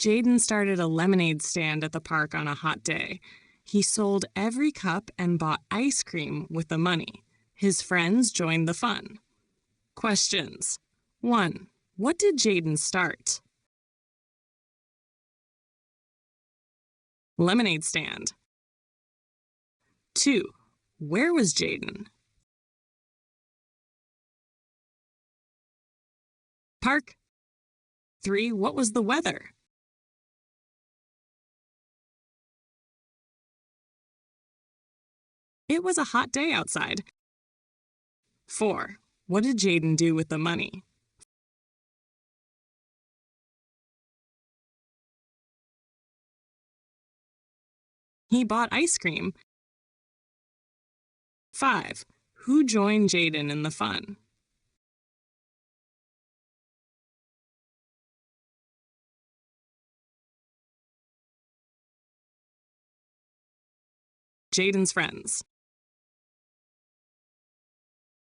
Jaden started a lemonade stand at the park on a hot day. He sold every cup and bought ice cream with the money. His friends joined the fun. Questions. 1. What did Jaden start? Lemonade stand. 2. Where was Jaden? Park. 3. What was the weather? It was a hot day outside. 4. What did Jaden do with the money? He bought ice cream. 5. Who joined Jaden in the fun? Jaden's friends.